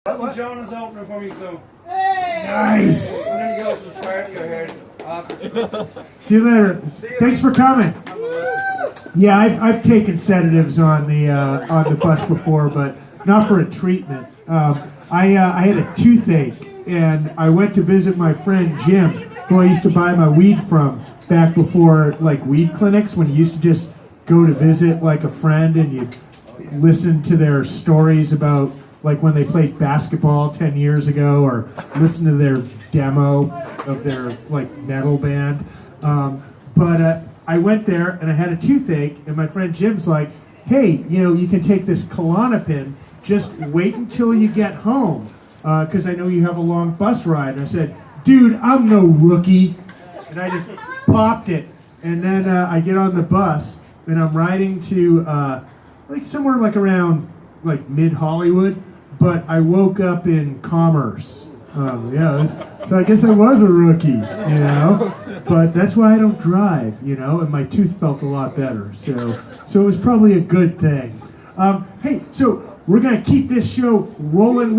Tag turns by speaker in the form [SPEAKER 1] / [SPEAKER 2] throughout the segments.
[SPEAKER 1] Elton John is opening for me, so.
[SPEAKER 2] Hey! Nice!
[SPEAKER 1] And then you go subscribe to your head.
[SPEAKER 2] See you later. Thanks for coming. Yeah, I've taken sedatives on the bus before, but not for a treatment. I had a toothache, and I went to visit my friend Jim, who I used to buy my weed from back before like weed clinics, when you used to just go to visit like a friend and you listen to their stories about like when they played basketball 10 years ago, or listen to their demo of their like metal band. But I went there and I had a toothache, and my friend Jim's like, hey, you can take this Klonopin, just wait until you get home, because I know you have a long bus ride. And I said, dude, I'm no rookie. And I just popped it. And then I get on the bus, and I'm riding to like somewhere like around like mid-Hollywood, but I woke up in Commerce. So I guess I was a rookie, but that's why I don't drive, and my tooth felt a lot better, so it was probably a good thing. Hey, so we're gonna keep this show rolling.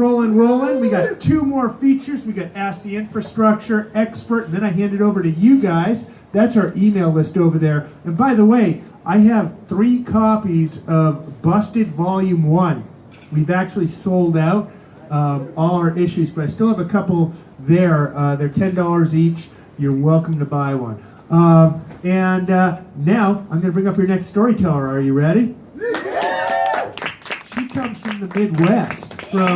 [SPEAKER 2] We got 2 more features. We got Ask the Infrastructure Expert, and then I hand it over to you guys. That's our email list over there. And by the way, I have 3 copies of Busted Volume 1. We've actually sold out all our issues, but I still have a couple there. They're $10 each. You're welcome to buy one. And now I'm going to bring up your next storyteller. Are you ready? She comes from the Midwest, from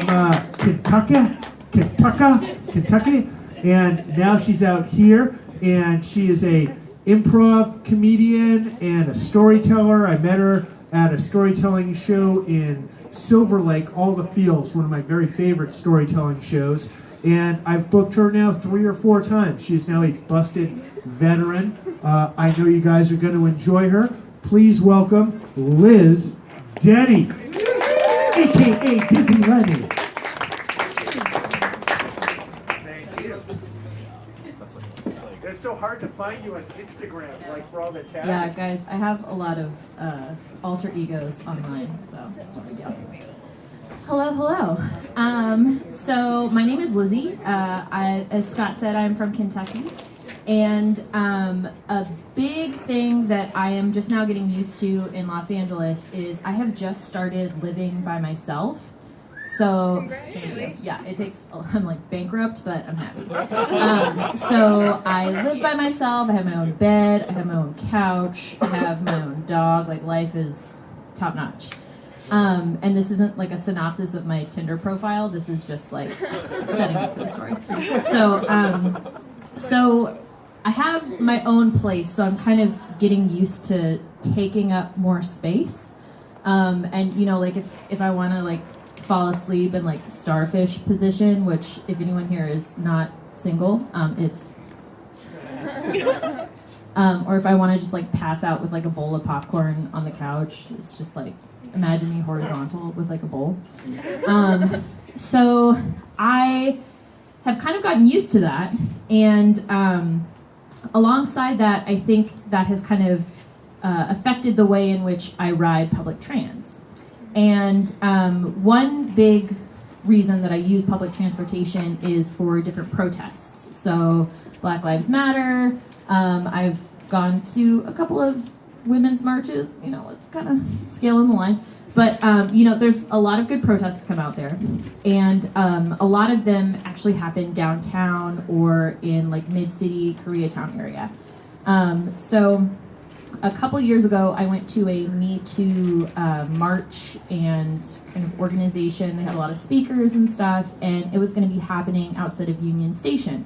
[SPEAKER 2] Kentucky, and now she's out here, and she is a improv comedian and a storyteller. I met her at a storytelling show in Silver Lake, All the Fields, one of my very favorite storytelling shows, and I've booked her now 3 or 4 times. She's now a busted veteran. I know you guys are going to enjoy her. Please welcome Lizzy Denny, aka Dizzy Lenny. Thank you. It's so hard to find you on Instagram, like for all the tags.
[SPEAKER 3] Yeah, guys, I have a lot of alter egos online, so that's no big deal. Hello. So my name is Lizzy. As Scott said, I'm from Kentucky, and a big thing that I am just now getting used to in Los Angeles is I have just started living by myself. So, yeah, it takes, I'm like bankrupt, but I'm happy. So I live by myself, I have my own bed, I have my own couch, I have my own dog, like life is top notch. And this isn't like a synopsis of my Tinder profile, this is just like setting up for the story. So I have my own place, so I'm kind of getting used to taking up more space. And like if I want to like fall asleep in like starfish position, which if anyone here is not single, it's or if I want to just like pass out with like a bowl of popcorn on the couch, it's just like imagine me horizontal with like a bowl. So I have kind of gotten used to that, and alongside that, I think that has kind of affected the way in which I ride public trans. And one big reason that I use public transportation is for different protests. So Black Lives Matter, I've gone to a couple of women's marches, it's kind of scaling the line. But, there's a lot of good protests come out there. And a lot of them actually happen downtown or in like mid-city Koreatown area. So a couple years ago, I went to a Me Too march and kind of organization. They had a lot of speakers and stuff, and it was going to be happening outside of Union Station.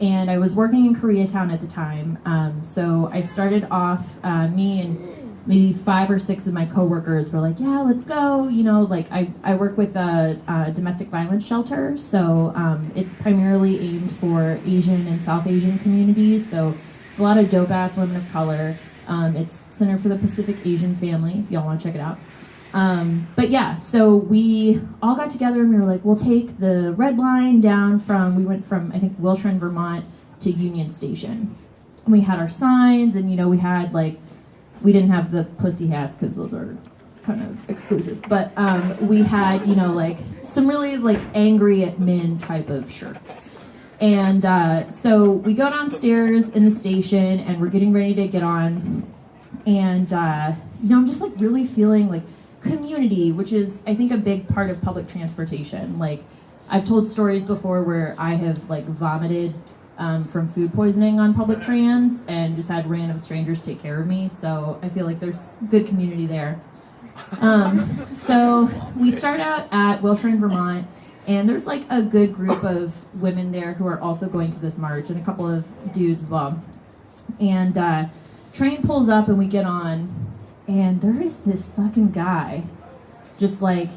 [SPEAKER 3] And I was working in Koreatown at the time, so I started off, me and maybe 5 or 6 of my coworkers were like, yeah, let's go. I work with a domestic violence shelter, so it's primarily aimed for Asian and South Asian communities, so it's a lot of dope-ass women of color. It's Center for the Pacific Asian Family, if y'all want to check it out. But yeah, so we all got together and we were like, we'll take the red line down we went from, I think, Wilshire, Vermont to Union Station. And we had our signs, and, we had, like, we didn't have the pussy hats because those are kind of exclusive. But we had, you know, like some really like angry at men type of shirts. And so we go downstairs in the station and we're getting ready to get on. And, you know, I'm just like really feeling like community, which is, I think, a big part of public transportation. Like, I've told stories before where I have like vomited from food poisoning on public trans and just had random strangers take care of me. So I feel like there's good community there. So we start out at Wilshire in Vermont, and there's like a good group of women there who are also going to this march, and a couple of dudes as well. And train pulls up and we get on, and there is this fucking guy just like,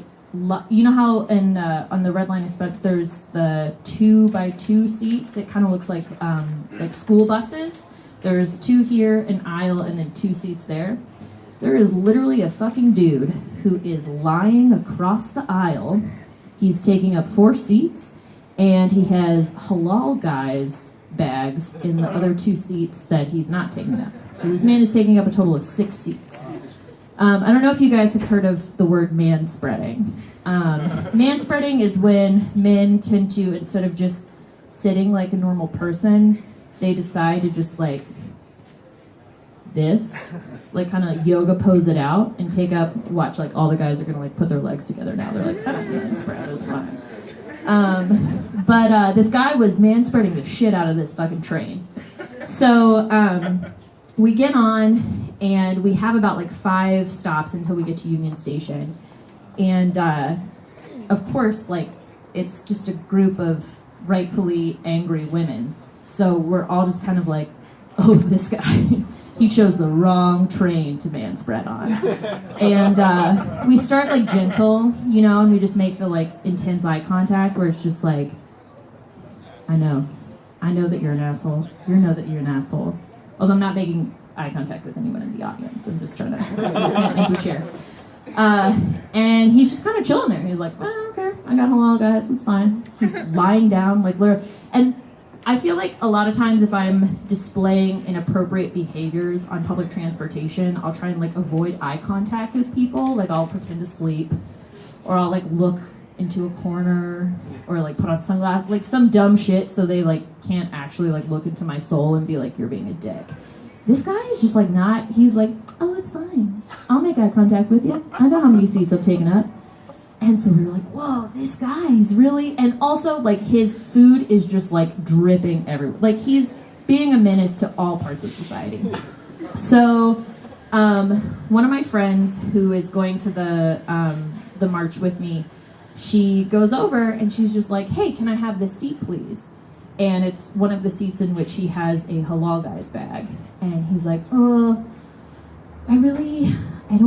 [SPEAKER 3] you know how in on the Red Line there's the 2x2 seats. It kind of looks like school buses. There's 2 here, an aisle, and then 2 seats there. There is literally a fucking dude who is lying across the aisle. He's taking up 4 seats, and he has halal guys bags in the other 2 seats that he's not taking up. So this man is taking up a total of 6 seats. I don't know if you guys have heard of the word manspreading. Manspreading is when men tend to, instead of just sitting like a normal person, they decide to just like this, like kind of like yoga pose it out and take up, watch, like all the guys are gonna like put their legs together now. They're like, manspread is fine. But this guy was manspreading the shit out of this fucking train. So we get on, and we have about like 5 stops until we get to Union Station. And of course, like, it's just a group of rightfully angry women. So we're all just kind of like, oh, this guy, he chose the wrong train to manspread on. And we start like gentle, you know, and we just make the like intense eye contact where it's just like, I know that you're an asshole. You know that you're an asshole. Also, I'm not making eye contact with anyone in the audience. I'm just trying to an empty chair. And he's just kind of chilling there. He's like, oh, okay, I got halal guys, it's fine. He's lying down, like literally. And I feel like a lot of times if I'm displaying inappropriate behaviors on public transportation, I'll try and like avoid eye contact with people. Like I'll pretend to sleep, or I'll like look into a corner, or like put on sunglasses, like some dumb shit so they like can't actually like look into my soul and be like, you're being a dick. This guy is just like not, he's like, oh, it's fine. I'll make eye contact with you. I know how many seats I've taken up. And so we were like, whoa, this guy is really, and also like his food is just like dripping everywhere. Like he's being a menace to all parts of society. So one of my friends who is going to the march with me, she goes over and she's just like, hey, can I have this seat, please? And it's one of the seats in which he has a halal guy's bag. And he's like, I don't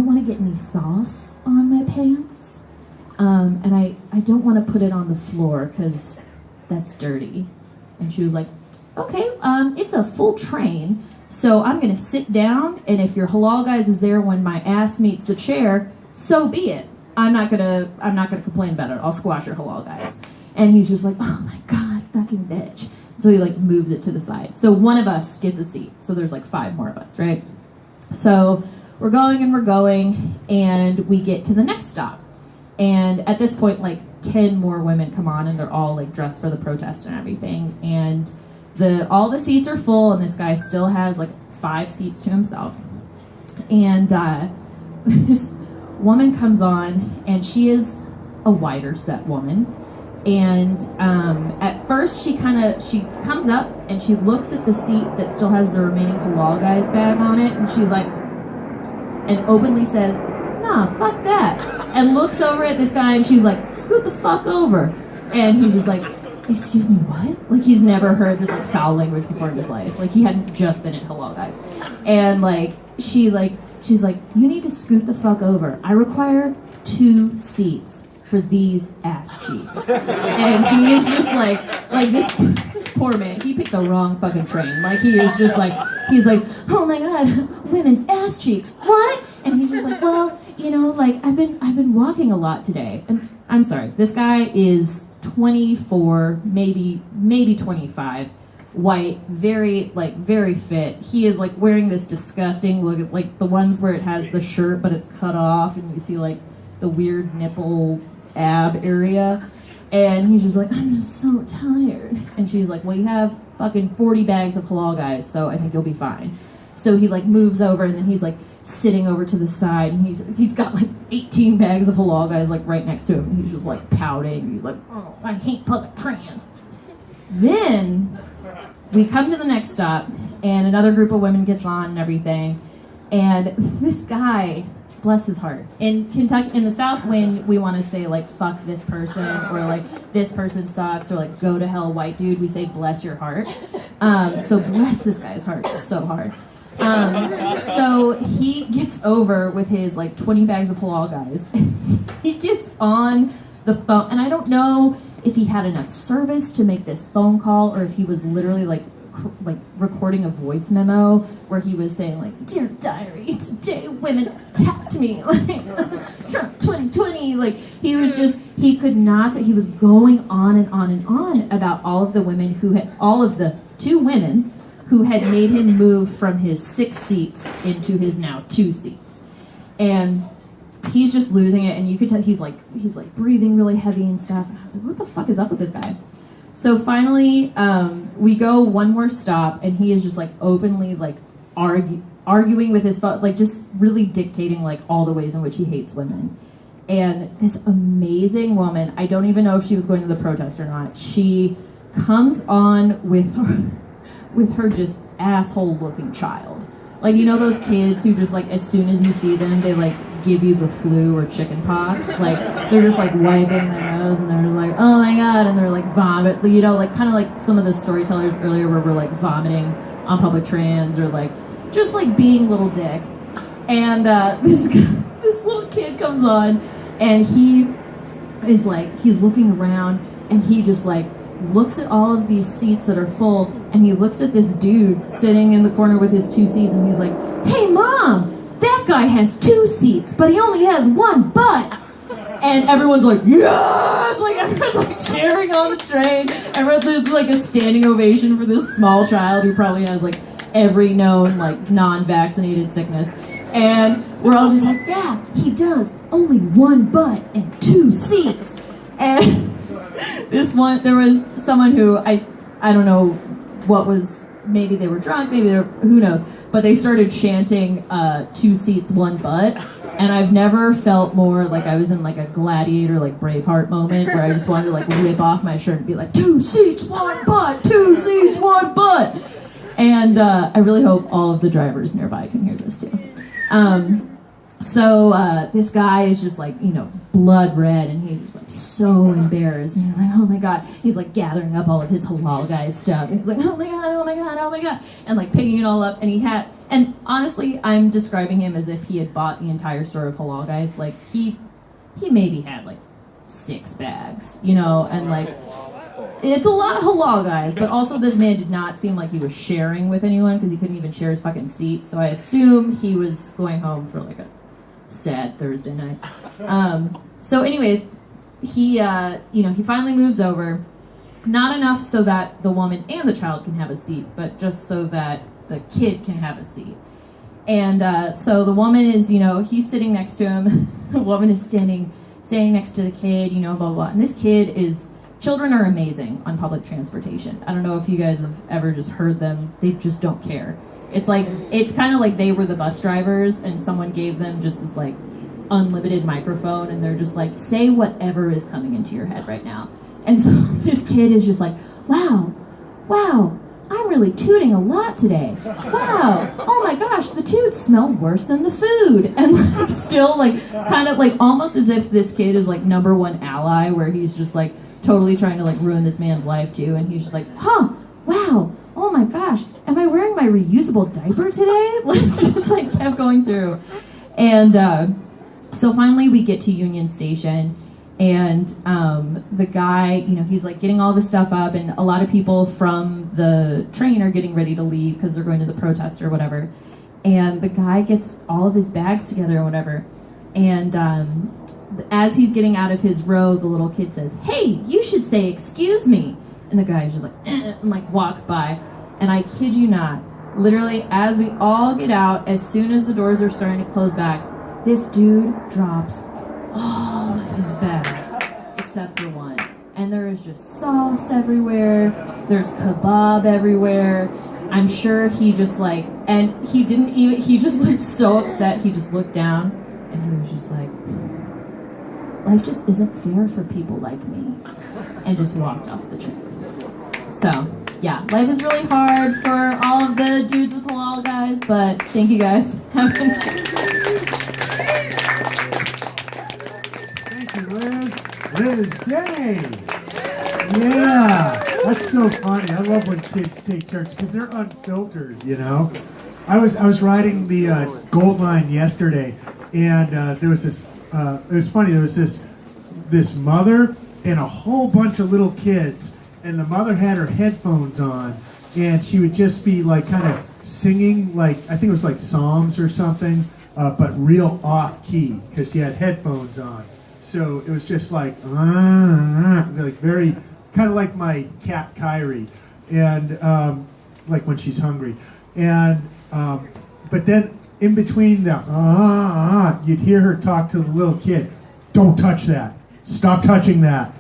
[SPEAKER 3] want to get any sauce on my pants. And I don't want to put it on the floor because that's dirty. And she was like, okay, it's a full train, so I'm going to sit down, and if your halal guys is there when my ass meets the chair, so be it. I'm not gonna complain about it. I'll squash your halal guys. And he's just like, oh my god, fucking bitch. So he like moves it to the side. So one of us gets a seat. So there's like 5 more of us, right? So we're going, and we get to the next stop. And at this point, like 10 more women come on, and they're all like dressed for the protest and everything. And all the seats are full, and this guy still has like 5 seats to himself. And this woman comes on, and she is a wider set woman. And at first she comes up and she looks at the seat that still has the remaining halal guy's bag on it, and she's like, and openly says, nah, fuck that, and looks over at this guy, and she's like, scoot the fuck over. And he's just like, excuse me, what? Like he's never heard this like foul language before in his life. Like he hadn't just been at halal guys. And like she's like, you need to scoot the fuck over. I require 2 seats for these ass cheeks. And he is just like this poor man, he picked the wrong fucking train. Like he is just like, he's like, oh my god, women's ass cheeks, what? And he's just like, well, you know, like I've been walking a lot today. And I'm sorry, this guy is 24, maybe 25. white, very fit. He is like wearing this disgusting look at like the ones where it has the shirt but it's cut off and you see like the weird nipple ab area. And he's just like, I'm just so tired. And she's like, well, you have fucking 40 bags of halal guys, so I think you'll be fine. So he like moves over and then he's like sitting over to the side and he's got like 18 bags of halal guys like right next to him and he's just like pouting. He's like, oh, I hate public trans. Then we come to the next stop and another group of women gets on and everything. And this guy, bless his heart. In Kentucky, in the South, when we want to say like fuck this person or like this person sucks or like go to hell white dude, we say bless your heart. So bless this guy's heart so hard. So he gets over with his like 20 bags of halal guys. He gets on the phone, and I don't know if he had enough service to make this phone call or if he was literally like recording a voice memo where he was saying like, dear diary, today women attacked me, like Trump 2020, like he could not say. He was going on and on and on about all of the two women who had made him move from his 6 seats into his now 2 seats. And he's just losing it, and you could tell he's like breathing really heavy and stuff. And I was like, what the fuck is up with this guy? So finally, we go one more stop, and he is just like openly like arguing with his phone, like just really dictating like all the ways in which he hates women. And this amazing woman, I don't even know if she was going to the protest or not, she comes on with her just asshole looking child. Like, you know those kids who just like as soon as you see them, they like give you the flu or chicken pox. Like they're just like wiping their nose and they're just like, oh my god, and they're like vomit, you know, like kind of like some of the storytellers earlier where we're like vomiting on public trans or like just like being little dicks. And this little kid comes on and he is like, he's looking around and he just like looks at all of these seats that are full and he looks at this dude sitting in the corner with his 2 seats and he's like, hey mom, that guy has 2 seats, but he only has 1 butt. And everyone's like, yes! Like, everyone's like cheering on the train. There's like a standing ovation for this small child who probably has like every known like non-vaccinated sickness. And we're all just like, yeah, he does. Only 1 butt and 2 seats. And there was someone who, I don't know what was, maybe they were drunk, maybe they were, who knows, but they started chanting 2 seats, 1 butt, and I've never felt more like I was in like a Gladiator, like Braveheart moment where I just wanted to like rip off my shirt and be like, 2 seats, 1 butt, 2 seats, 1 butt. And I really hope all of the drivers nearby can hear this too. So this guy is just like, you know, blood red, and he's just like so embarrassed, and you're like, oh my god. He's like gathering up all of his halal guys stuff, and he's like, oh my god, oh my god, oh my god, and like picking it all up. And honestly, I'm describing him as if he had bought the entire store of halal guys. Like he maybe had like 6 bags, you know, and like it's a lot of halal guys, but also this man did not seem like he was sharing with anyone because he couldn't even share his fucking seat. So I assume he was going home for like a sad Thursday night. So anyways, he finally moves over, not enough so that the woman and the child can have a seat, but just so that the kid can have a seat. And so the woman is, you know, he's sitting next to him. The woman is standing next to the kid, you know, blah, blah, blah. And this kid children are amazing on public transportation. I don't know if you guys have ever just heard them. They just don't care. It's kind of like they were the bus drivers and someone gave them just this like unlimited microphone and they're just like, say whatever is coming into your head right now. And so this kid is just like, wow, I'm really tooting a lot today. Wow, oh my gosh, the toots smell worse than the food. And like still like kind of like almost as if this kid is like number one ally where he's just like totally trying to like ruin this man's life too. And he's just like, wow, oh my gosh, am I wearing my reusable diaper today? Like just like kept going through. And so finally we get to Union Station and the guy, you know, he's like getting all this stuff up and a lot of people from the train are getting ready to leave because they're going to the protest or whatever. And the guy gets all of his bags together or whatever. And as he's getting out of his row, the little kid says, hey, you should say excuse me. And the guy is just like, and like walks by. And I kid you not, literally as we all get out, as soon as the doors are starting to close back, this dude drops all of his bags except for one. And there is just sauce everywhere. There's kebab everywhere. I'm sure he just like, and he didn't even, he just looked so upset. He just looked down and he was just like, life just isn't fair for people like me. And just walked off the train. So, yeah, life is really hard for all of the dudes with halal guys, but thank you guys.
[SPEAKER 2] Thank you, Liz. Liz Denny. Yeah, that's so funny. I love when kids take church because they're unfiltered, you know. I was riding the Gold Line yesterday, and there was this. It was funny. There was this mother and a whole bunch of little kids, and the mother had her headphones on, and she would just be like kind of singing, like I think it was like Psalms or something, but real off key because she had headphones on. So it was just like very kind of like my cat Kyrie, and like when she's hungry, and but then in between the you'd hear her talk to the little kid. Don't touch that. Stop touching that.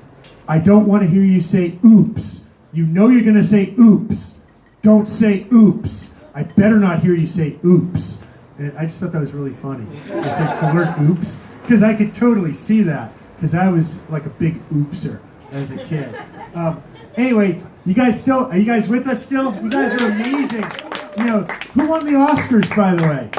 [SPEAKER 2] I don't want to hear you say oops. You know you're going to say oops. Don't say oops. I better not hear you say oops. And I just thought that was really funny. It's like the word oops, because I could totally see that, because I was like a big oopser as a kid. Anyway, are you guys with us still? You guys are amazing. You know, who won the Oscars, by the way?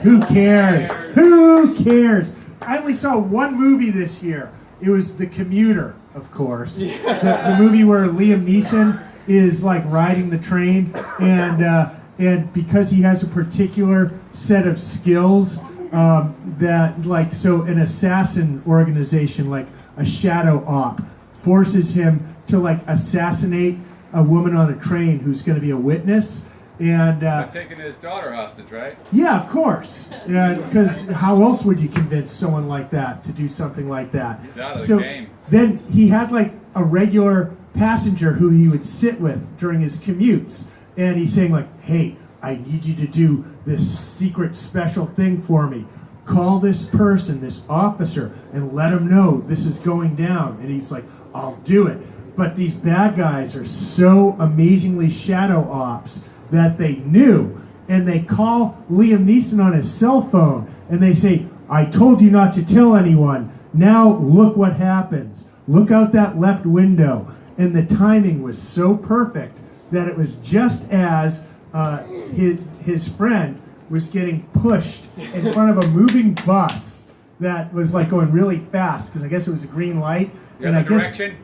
[SPEAKER 2] Who cares? Who cares? I only saw one movie this year. It was The Commuter, of course. The movie where Liam Neeson is like riding the train, and because he has a particular set of skills that, like, so an assassin organization, like a shadow op, forces him to like assassinate a woman on a train who's going to be a witness. And
[SPEAKER 1] taking his daughter hostage, right?
[SPEAKER 2] yeah, of course. Because how else would you convince someone like that to do something like that?
[SPEAKER 1] He's out of the game.
[SPEAKER 2] Then he had like a regular passenger who he would sit with during his commutes, and he's saying like, "Hey, I need you to do this secret special thing for me. Call this person, this officer, and let him know this is going down." And he's like, "I'll do it." But these bad guys are so amazingly shadow ops that they knew, and they call Liam Neeson on his cell phone, and they say, "I told you not to tell anyone. Now look what happens. Look out that left window." And the timing was so perfect that it was just as his friend was getting pushed in front of a moving bus that was like going really fast, because I guess it was a green light.
[SPEAKER 1] And I direction?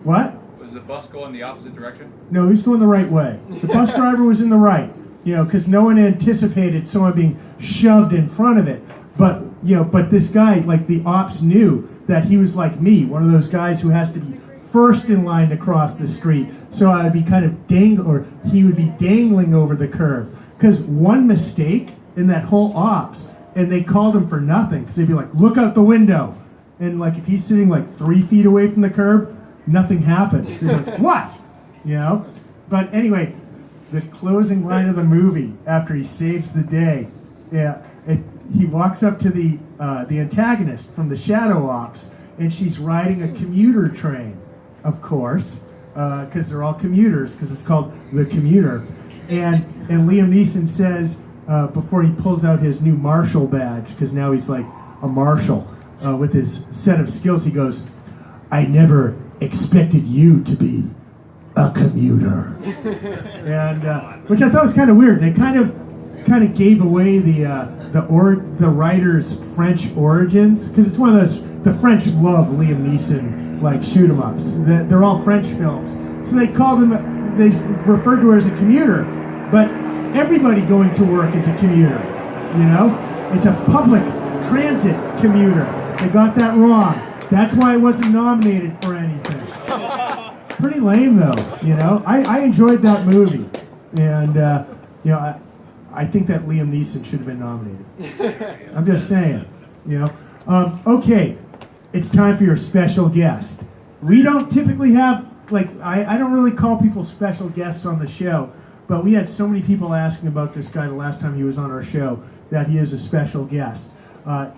[SPEAKER 2] What?
[SPEAKER 1] Was the bus going the opposite direction?
[SPEAKER 2] No, he was going the right way. The bus driver was in the right, you know, because no one anticipated someone being shoved in front of it. But, you know, but this guy, like the ops knew that he was like me, one of those guys who has to be first in line to cross the street. So I'd be kind of he would be dangling over the curve. Because one mistake in that whole ops, and they called him for nothing, because they'd be like, "Look out the window." And like if he's sitting like 3 feet away from the curb, nothing happens. They're like, "What?" You know? But anyway, the closing line of the movie, after he saves the day, he walks up to the antagonist from the Shadow Ops, and she's riding a commuter train, of course, because they're all commuters, because it's called The Commuter. And Liam Neeson says, before he pulls out his new marshal badge, because now he's like a marshal with his set of skills, he goes, "I never expected you to be a commuter." And which I thought was kind of weird, and it kind of gave away the writer's French origins, because it's one of those, the French love Liam Neeson like shoot 'em ups. They're all French films, so they referred to her as a commuter, but everybody going to work is a commuter. You know, it's a public transit commuter. They got that wrong. That's why it wasn't nominated for anything. Pretty lame, though. You know, I enjoyed that movie, and you know, I think that Liam Neeson should have been nominated. I'm just saying. You know. Okay, it's time for your special guest. We don't typically have I don't really call people special guests on the show, but we had so many people asking about this guy the last time he was on our show that he is a special guest.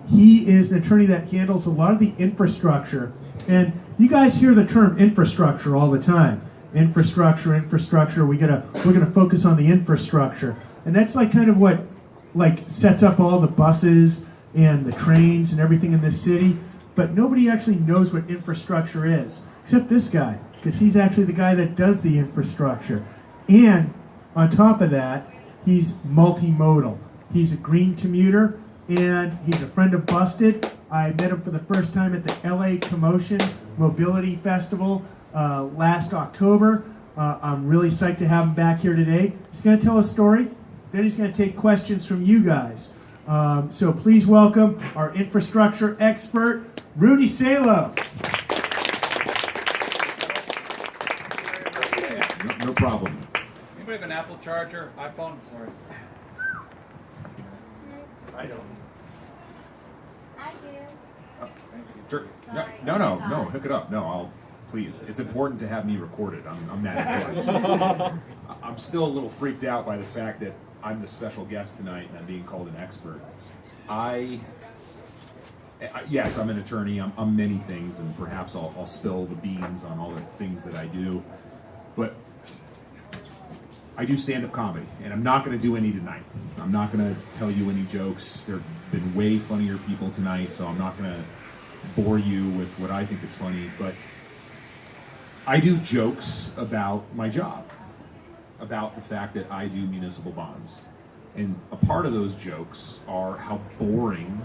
[SPEAKER 2] He is an attorney that handles a lot of the infrastructure, and you guys hear the term infrastructure all the time. Infrastructure. We're gonna focus on the infrastructure, and that's like kind of what sets up all the buses and the trains and everything in this city. But nobody actually knows what infrastructure is, except this guy, because he's actually the guy that does the infrastructure. And on top of that, he's multimodal. He's a green commuter, and he's a friend of Busted. I met him for the first time at the LA Commotion Mobility Festival last October. I'm really psyched to have him back here today. He's going to tell a story, then he's going to take questions from you guys. So please welcome our infrastructure expert, Rudy Salo.
[SPEAKER 4] No problem.
[SPEAKER 1] Anybody have an Apple charger? iPhone? Sorry.
[SPEAKER 2] I don't.
[SPEAKER 5] I do.
[SPEAKER 4] Sure. No. Hook it up. No, please. It's important to have me recorded. I'm that important. I'm still a little freaked out by the fact that I'm the special guest tonight and I'm being called an expert. Yes, I'm an attorney. I'm many things, and perhaps I'll spill the beans on all the things that I do. But I do stand-up comedy, and I'm not going to do any tonight. I'm not going to tell you any jokes. There have been way funnier people tonight, so I'm not going to bore you with what I think is funny. But I do jokes about my job, about the fact that I do municipal bonds. And a part of those jokes are how boring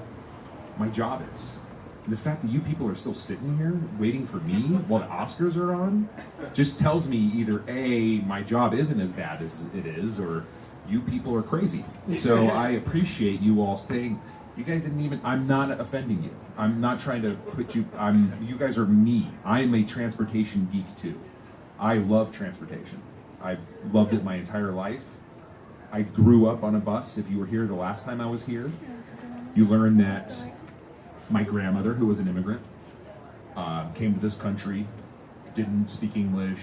[SPEAKER 4] my job is. And the fact that you people are still sitting here waiting for me while the Oscars are on just tells me either A, my job isn't as bad as it is, or you people are crazy. So I appreciate you all staying. You guys didn't even, I'm not offending you. I'm not trying to put you, you guys are me. I'm a transportation geek too. I love transportation. I've loved it my entire life. I grew up on a bus. If you were here the last time I was here, you learned that my grandmother, who was an immigrant, came to this country, didn't speak English,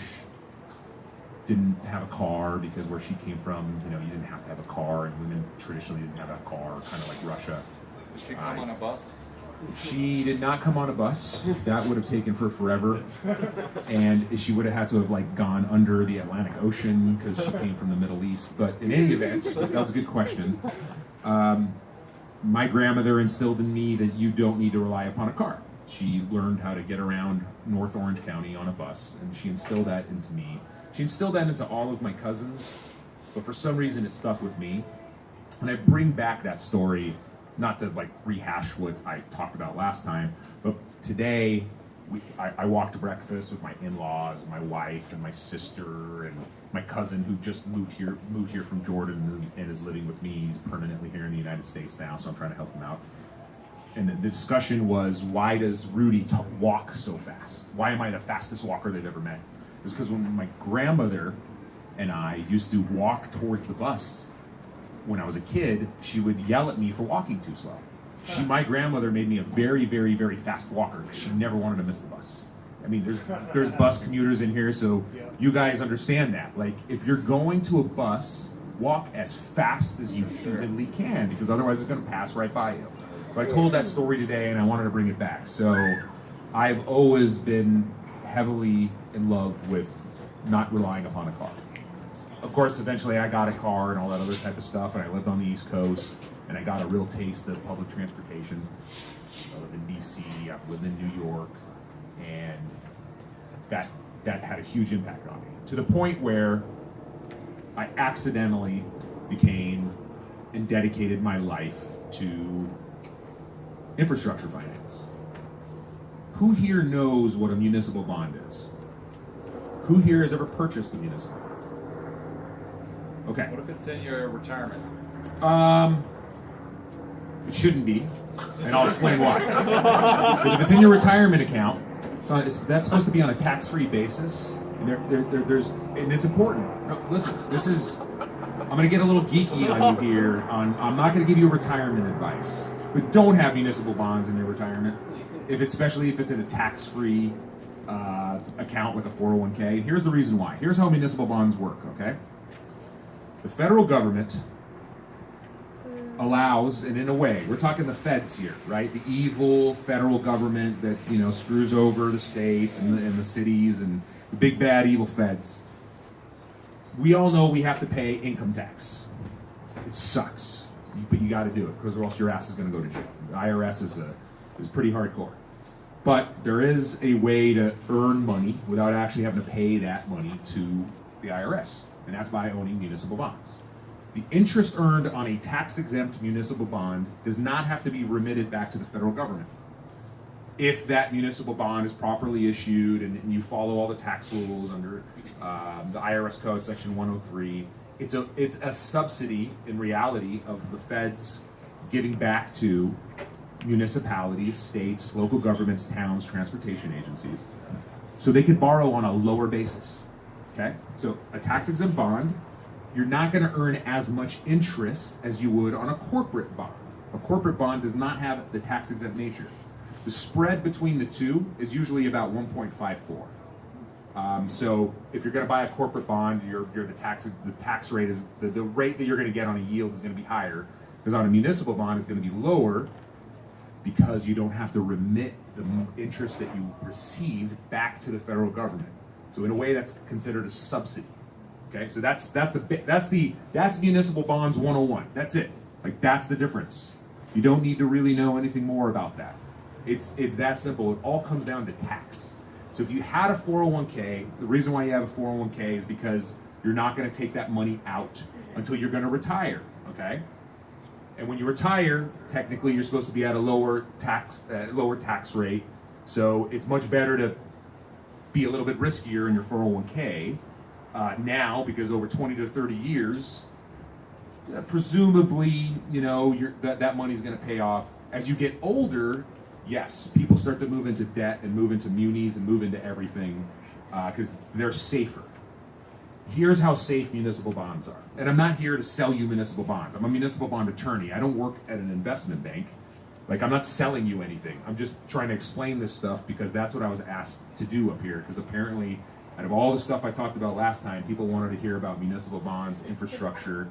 [SPEAKER 4] didn't have a car because where she came from, you didn't have to have a car, and women traditionally didn't have a car, kind of like Russia.
[SPEAKER 1] Did she come on a bus?
[SPEAKER 4] She did not come on a bus. That would have taken her forever, and she would have had to have gone under the Atlantic Ocean because she came from the Middle East. But in any event, that was a good question. My grandmother instilled in me that you don't need to rely upon a car. She learned how to get around North Orange County on a bus, and she instilled that into me. She instilled that into all of my cousins, but for some reason it stuck with me. And I bring back that story, not to rehash what I talked about last time, but today I walked to breakfast with my in-laws, and my wife, and my sister, and my cousin who just moved here from Jordan and is living with me. He's permanently here in the United States now, so I'm trying to help him out. And the discussion was, why does Rudy walk so fast? Why am I the fastest walker they've ever met? It was because when my grandmother and I used to walk towards the bus when I was a kid, she would yell at me for walking too slow. My grandmother made me a very, very, very fast walker because she never wanted to miss the bus. I mean, there's bus commuters in here, so you guys understand that. If you're going to a bus, walk as fast as you humanly can, because otherwise it's going to pass right by you. So I told that story today, and I wanted to bring it back. So I've always been heavily in love with not relying upon a car. Of course, eventually I got a car and all that other type of stuff, and I lived on the East Coast, and I got a real taste of public transportation. I lived in DC, I've lived in New York, and that had a huge impact on me, to the point where I accidentally became and dedicated my life to infrastructure finance. Who here knows what a municipal bond is? Who here has ever purchased a municipal bond? Okay.
[SPEAKER 1] What if it's in your retirement?
[SPEAKER 4] It shouldn't be, and I'll explain why. Because if it's in your retirement account, that's supposed to be on a tax-free basis, and and it's important. No, listen, I'm going to get a little geeky on you here. I'm not going to give you retirement advice, but don't have municipal bonds in your retirement, especially if it's in a tax-free account like a 401k. And here's the reason why. Here's how municipal bonds work, okay? The federal government allows, and in a way, we're talking the feds here, right? The evil federal government that, you know, screws over the states and the cities and the big bad evil feds. We all know we have to pay income tax. It sucks, but you got to do it because or else your ass is going to go to jail. The IRS is pretty hardcore. But there is a way to earn money without actually having to pay that money to the IRS, and that's by owning municipal bonds. The interest earned on a tax-exempt municipal bond does not have to be remitted back to the federal government. If that municipal bond is properly issued and you follow all the tax rules under the IRS Code Section 103, it's a subsidy in reality of the feds giving back to municipalities, states, local governments, towns, transportation agencies, so they could borrow on a lower basis. Okay, so a tax-exempt bond, you're not going to earn as much interest as you would on a corporate bond. A corporate bond does not have the tax-exempt nature. The spread between the two is usually about 1.54. So if you're going to buy a corporate bond, the tax rate is the rate that you're going to get on a yield is going to be higher, because on a municipal bond it's going to be lower because you don't have to remit the interest that you received back to the federal government. So in a way, that's considered a subsidy. Okay, so that's municipal bonds 101. That's it. Like, that's the difference. You don't need to really know anything more about that. It's that simple. It all comes down to tax. So if you had a 401k, the reason why you have a 401k is because you're not going to take that money out until you're going to retire. Okay, and when you retire, technically you're supposed to be at a lower tax rate. So it's much better to be a little bit riskier in your 401k. Now, because over 20 to 30 years, presumably, you know, that money's going to pay off. As you get older, yes, people start to move into debt and move into munis and move into everything because they're safer. Here's how safe municipal bonds are. And I'm not here to sell you municipal bonds. I'm a municipal bond attorney. I don't work at an investment bank. Like, I'm not selling you anything. I'm just trying to explain this stuff because that's what I was asked to do up here, because apparently, out of all the stuff I talked about last time, people wanted to hear about municipal bonds, infrastructure,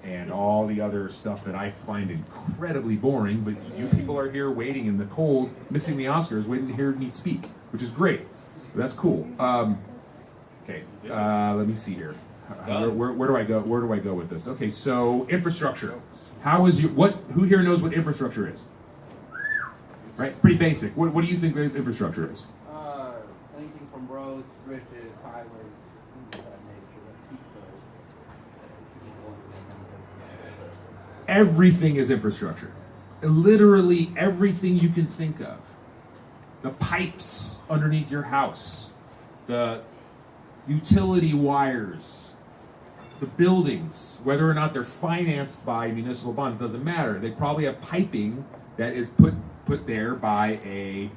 [SPEAKER 4] and all the other stuff that I find incredibly boring, but you people are here waiting in the cold, missing the Oscars, waiting to hear me speak, which is great. That's cool. Okay, let me see here. Where do I go? Where do I go with this? Okay, so infrastructure. Who here knows what infrastructure is? Right, it's pretty basic. What do you think infrastructure is?
[SPEAKER 6] Anything from roads, bridges, highways, things of that nature that keep the
[SPEAKER 4] Everything is infrastructure. Literally everything you can think of. The pipes underneath your house, the utility wires, the buildings, whether or not they're financed by municipal bonds doesn't matter. They probably have piping that is put there by a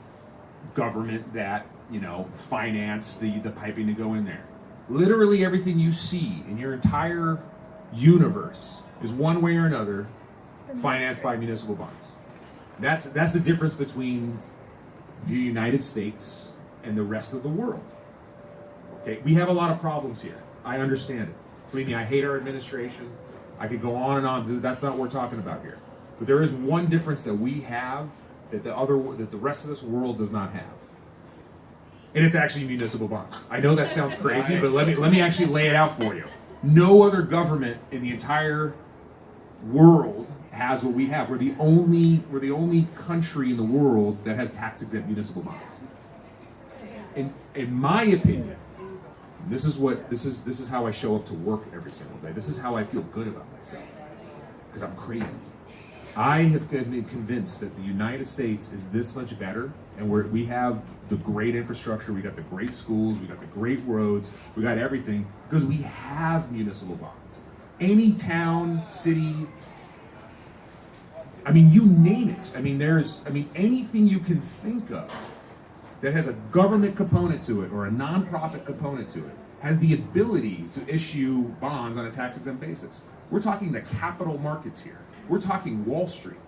[SPEAKER 4] government that, you know, finance the piping to go in there. Literally everything you see in your entire universe is one way or another financed by municipal bonds. That's the difference between the United States and the rest of the world. Okay, we have a lot of problems here. I understand it. Believe me, I hate our administration. I could go on and on. That's not what we're talking about here. But there is one difference that we have that the rest of this world does not have. And it's actually municipal bonds. I know that sounds crazy, but let me actually lay it out for you. No other government in the entire world has what we have. We're the only country in the world that has tax-exempt municipal bonds. In my opinion, this is how I show up to work every single day. This is how I feel good about myself, because I'm crazy. I have been convinced that the United States is this much better, and we have the great infrastructure, we got the great schools, we got the great roads, we got everything, because we have municipal bonds. Any town, city, I mean, you name it. I mean, anything you can think of that has a government component to it or a nonprofit component to it has the ability to issue bonds on a tax-exempt basis. We're talking the capital markets here. We're talking Wall Street.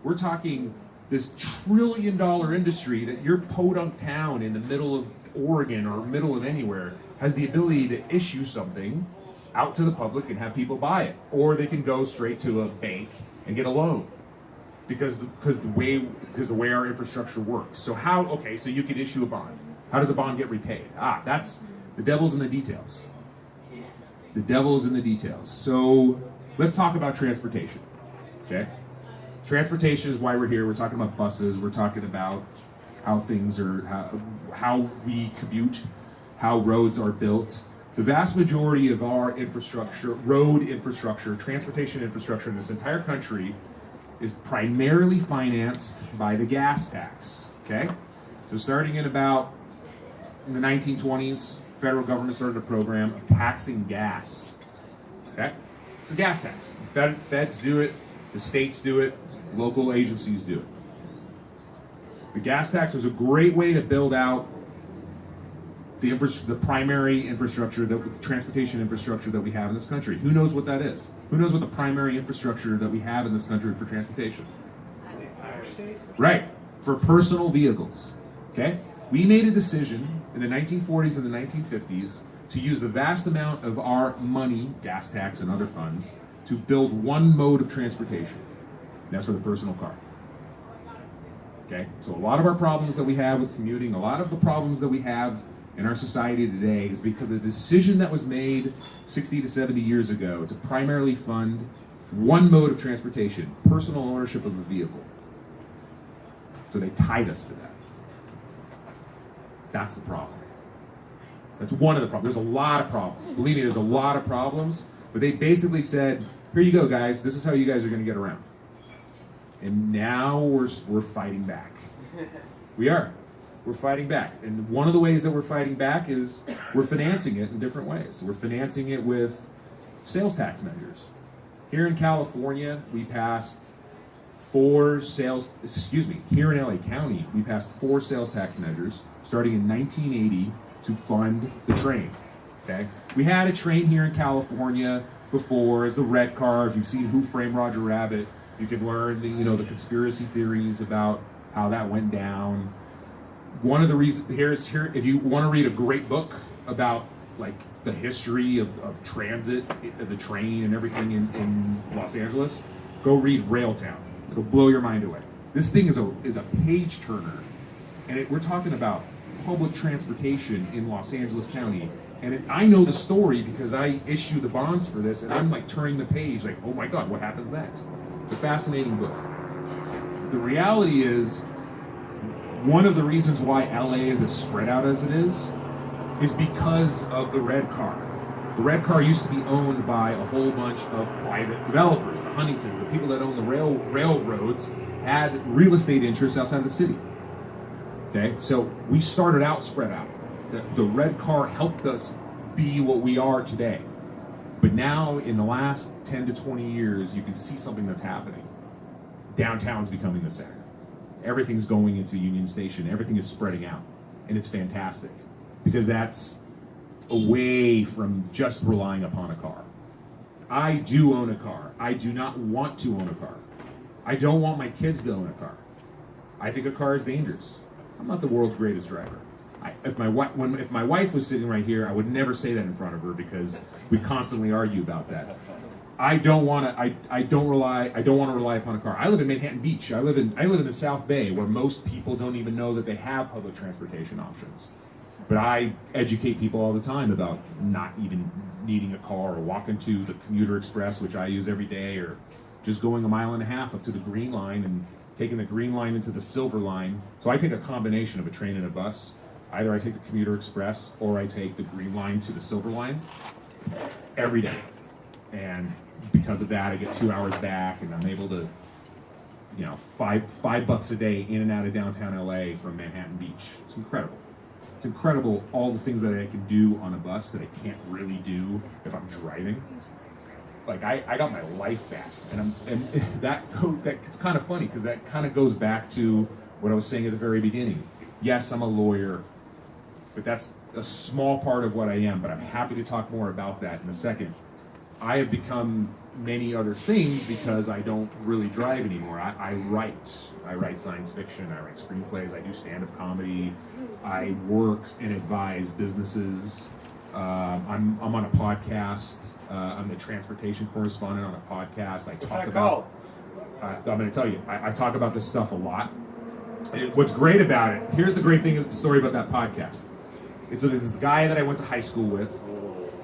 [SPEAKER 4] We're talking this $1 trillion industry that your podunk town in the middle of Oregon or middle of anywhere has the ability to issue something out to the public and have people buy it, or they can go straight to a bank and get a loan because the way our infrastructure works. So so you could issue a bond. How does a bond get repaid? That's the devil's in the details. The devil is in the details. So let's talk about transportation. Okay? Transportation is why we're here. We're talking about buses. We're talking about how things are, how we commute, how roads are built. The vast majority of our infrastructure, road infrastructure, transportation infrastructure in this entire country is primarily financed by the gas tax. Okay? So starting in about in the 1920s, federal government started a program of taxing gas. Okay? It's a gas tax. The feds do it, the states do it, local agencies do it. The gas tax was a great way to build out the primary infrastructure, the transportation infrastructure that we have in this country. Who knows what that is? Who knows what the primary infrastructure that we have in this country for transportation? Right, for personal vehicles. Okay? We made a decision in the 1940s and the 1950s to use the vast amount of our money, gas tax and other funds, to build one mode of transportation. And that's for the personal car. Okay? So a lot of our problems that we have with commuting, a lot of the problems that we have in our society today is because of the decision that was made 60 to 70 years ago to primarily fund one mode of transportation, personal ownership of a vehicle. So they tied us to that. That's the problem. That's one of the problems. There's a lot of problems. Believe me, there's a lot of problems. But they basically said, here you go, guys. This is how you guys are going to get around. And now we're fighting back. We are. We're fighting back. And one of the ways that we're fighting back is we're financing it in different ways. We're financing it with sales tax measures. Here in California, we passed here in LA County, we passed 4 sales tax measures starting in 1980 to fund the train. Okay? We had a train here in California before as the red car. If you've seen Who Framed Roger Rabbit, you can learn the conspiracy theories about how that went down. One of the reasons here, if you want to read a great book about like the history of transit, the train and everything in Los Angeles, go read Railtown. It'll blow your mind away. This thing is a page turner, and we're talking about public transportation in Los Angeles County. And I know the story because I issue the bonds for this, and I'm like turning the page, like, oh my God, what happens next? It's a fascinating book. The reality is, one of the reasons why LA is as spread out as it is because of the red car. The red car used to be owned by a whole bunch of private developers, the Huntingtons, the people that own the railroads had real estate interests outside the city. Okay, so we started out spread out. The red car helped us be what we are today. But now, in the last 10 to 20 years, you can see something that's happening. Downtown's becoming the center. Everything's going into Union Station. Everything is spreading out. And it's fantastic. Because that's away from just relying upon a car. I do own a car. I do not want to own a car. I don't want my kids to own a car. I think a car is dangerous. I'm not the world's greatest driver. If my wife was sitting right here, I would never say that in front of her because we constantly argue about that. I don't want to rely upon a car. I live in Manhattan Beach. I live in the South Bay, where most people don't even know that they have public transportation options. But I educate people all the time about not even needing a car or walking to the Commuter Express, which I use every day, or just going 1.5 miles up to the Green Line and taking the Green Line into the Silver Line. So I take a combination of a train and a bus. Either I take the Commuter Express or I take the Green Line to the Silver Line every day. And because of that, I get 2 hours back, and I'm able to, $5 a day in and out of downtown LA from Manhattan Beach. It's incredible. It's incredible all the things that I can do on a bus that I can't really do if I'm driving. Like I got my life back, and it's kind of funny because that kind of goes back to what I was saying at the very beginning. Yes, I'm a lawyer, but that's a small part of what I am. But I'm happy to talk more about that in a second. I have become many other things because I don't really drive anymore. I write. I write science fiction. I write screenplays. I do stand-up comedy. I work and advise businesses. I'm on a podcast. I'm the transportation correspondent on a podcast. I talk about. I'm going to tell you. I talk about this stuff a lot. What's great about it? Here's the great thing of the story about that podcast. It's with this guy that I went to high school with,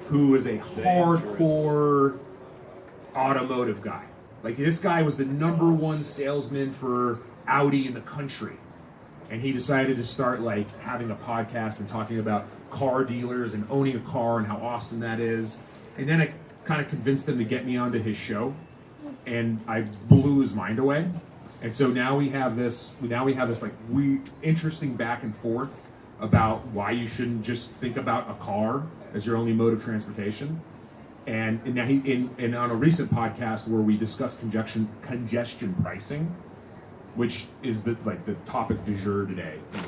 [SPEAKER 4] who is a hardcore automotive guy. Like, this guy was the #1 salesman for Audi in the country. And he decided to start, like, having a podcast and talking about car dealers and owning a car and how awesome that is. And then I kind of convinced him to get me onto his show. And I blew his mind away. And so now we have this like interesting back and forth about why you shouldn't just think about a car as your only mode of transportation. And now and on a recent podcast where we discussed congestion pricing, which is the topic du jour today in